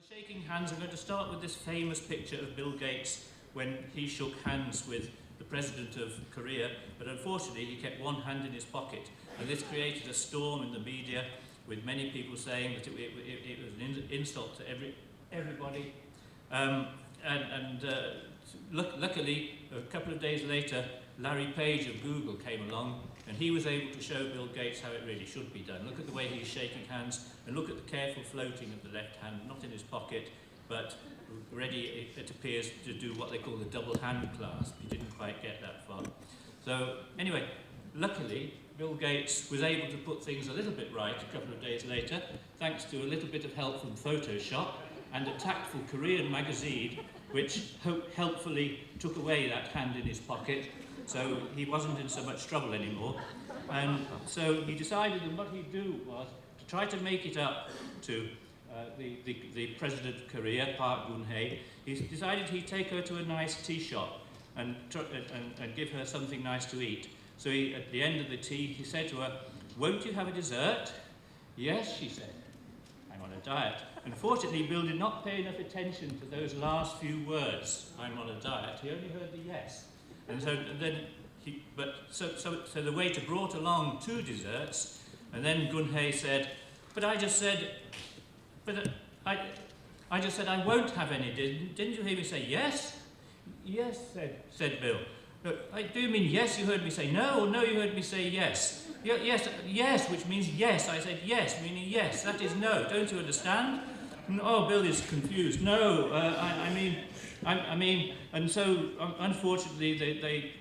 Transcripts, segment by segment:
Shaking hands, I'm going to start with this famous picture of Bill Gates when he shook hands with the president of Korea, but unfortunately he kept one hand in his pocket, and this created a storm in the media with many people saying that it was an insult to everybody. Luckily, a couple of days later, Larry Page of Google came along, and he was able to show Bill Gates how it really should be done. Look at the way he's shaking hands, and look at the careful floating of the left hand, not in his pocket, but ready, it appears, to do what they call the double hand clasp. He didn't quite get that far. So anyway, luckily, Bill Gates was able to put things a little bit right a couple of days later, thanks to a little bit of help from Photoshop and a tactful Korean magazine, which helpfully took away that hand in his pocket, so he wasn't in so much trouble anymore. And so he decided that what he'd do was to try to make it up to the president of Korea, Park Geun-hye. He decided he'd take her to a nice tea shop and give her something nice to eat. So at the end of the tea, he said to her, "Won't you have a dessert?" "Yes," she said. "I'm on a diet." Unfortunately, Bill did not pay enough attention to those last few words, "I'm on a diet." He only heard the yes. And so the waiter brought along 2 desserts, and then Geun-hye said, I just said I won't have any. Didn't you hear me say yes?" "Yes," said Bill. "Do you mean yes? You heard me say no, or no, you heard me say yes?" Yes, which means yes. I said yes, meaning yes. That is no. Don't you understand?" "Oh, Bill is confused. No, I mean, and so unfortunately they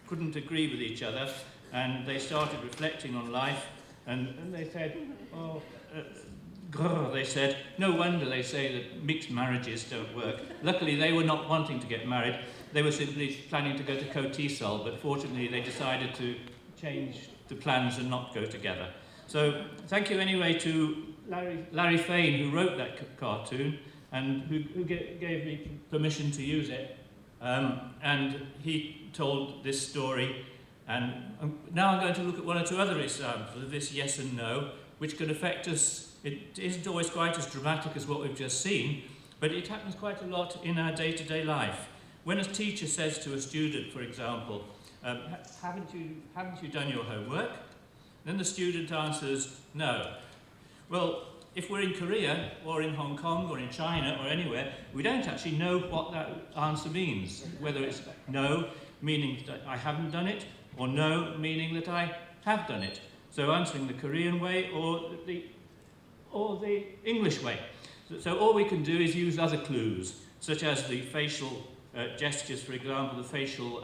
couldn't agree with each other, and they started reflecting on life, and they said, they said, no wonder they say that mixed marriages don't work. Luckily, they were not wanting to get married. They were simply planning to go to Kotesol, but fortunately they decided to change the plans and not go together. So thank you anyway to Larry Fane, who wrote that cartoon and who gave me permission to use it. And he told this story. And now I'm going to look at 1 or 2 other examples of this yes and no, which can affect us. It isn't always quite as dramatic as what we've just seen, but it happens quite a lot in our day-to-day life. When a teacher says to a student, for example, haven't you done your homework? Then the student answers, no. Well, if we're in Korea, or in Hong Kong, or in China, or anywhere, we don't actually know what that answer means. Whether it's no, meaning that I haven't done it, or no, meaning that I have done it. So answering the Korean way, or the English way. So all we can do is use other clues, such as the facial gestures, for example, the facial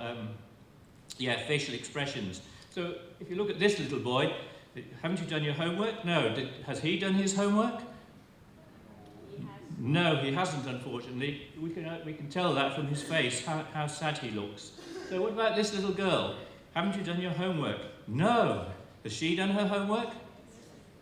expressions. So if you look at this little boy, haven't you done your homework? No. Has he done his homework? No, he hasn't, unfortunately. We can tell that from his face, how sad he looks. So what about this little girl? Haven't you done your homework? No. Has she done her homework?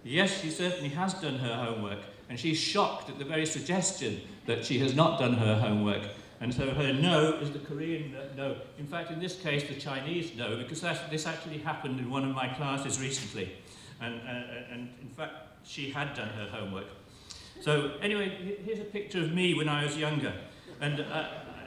Yes, she certainly has done her homework. And she's shocked at the very suggestion that she has not done her homework. And so her no is the Korean no. In fact, in this case, the Chinese no, because this actually happened in one of my classes recently. And in fact, she had done her homework. So anyway, here's a picture of me when I was younger. And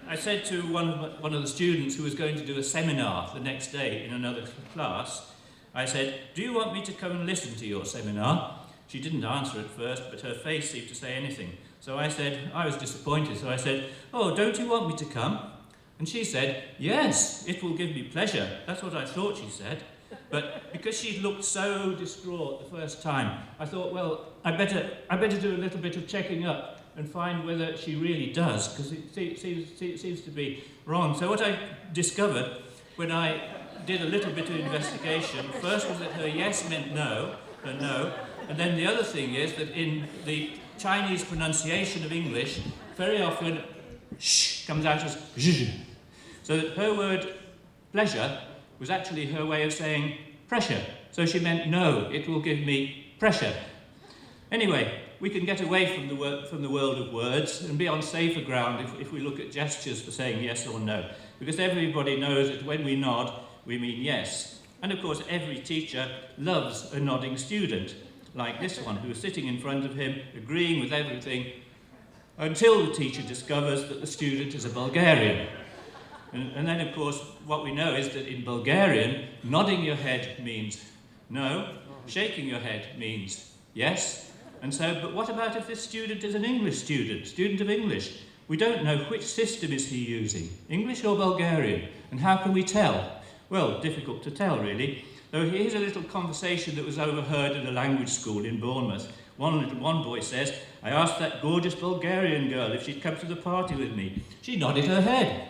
I said to one of the students who was going to do a seminar the next day in another class, I said, "Do you want me to come and listen to your seminar?" She didn't answer at first, but her face seemed to say anything. So I was disappointed, so I said, "Oh, don't you want me to come?" And she said, "Yes, it will give me pleasure." That's what I thought she said. But because she looked so distraught the first time, I thought, well, I better do a little bit of checking up and find whether she really does, because it seems to be wrong. So what I discovered when I did a little bit of investigation, first was that her yes meant no, her no, and then the other thing is that in the Chinese pronunciation of English, very often sh comes out as zh. So that her word pleasure was actually her way of saying pressure. So she meant no, it will give me pressure. Anyway, we can get away from the world of words and be on safer ground if we look at gestures for saying yes or no. Because everybody knows that when we nod, we mean yes. And of course, every teacher loves a nodding student, like this one, who was sitting in front of him, agreeing with everything, until the teacher discovers that the student is a Bulgarian. And then, of course, what we know is that in Bulgarian, nodding your head means no, shaking your head means yes. And so, but what about if this student is an English student of English? We don't know which system is he using, English or Bulgarian, and how can we tell? Well, difficult to tell, really. Though here's a little conversation that was overheard at a language school in Bournemouth. One boy says, "I asked that gorgeous Bulgarian girl if she'd come to the party with me. She nodded her head,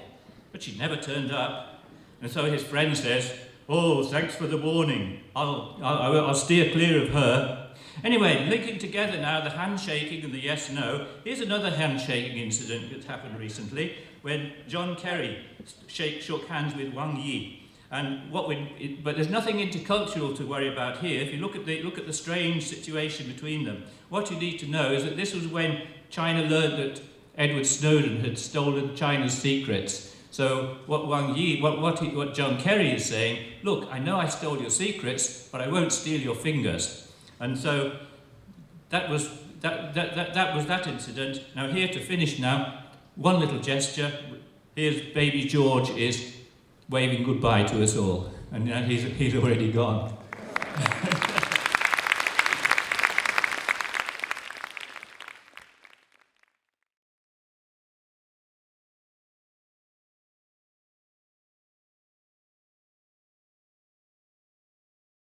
but she never turned up." And so his friend says, "Oh, thanks for the warning. I'll steer clear of her." Anyway, linking together now the handshaking and the yes-no, here's another handshaking incident that happened recently when John Kerry shook hands with Wang Yi. But there's nothing intercultural to worry about here. If you look at the strange situation between them, what you need to know is that this was when China learned that Edward Snowden had stolen China's secrets. So what John Kerry is saying, look, I know I stole your secrets, but I won't steal your fingers. And so that was that incident. Now here to finish now, one little gesture. Here's baby George is waving goodbye to us all, and he's already gone.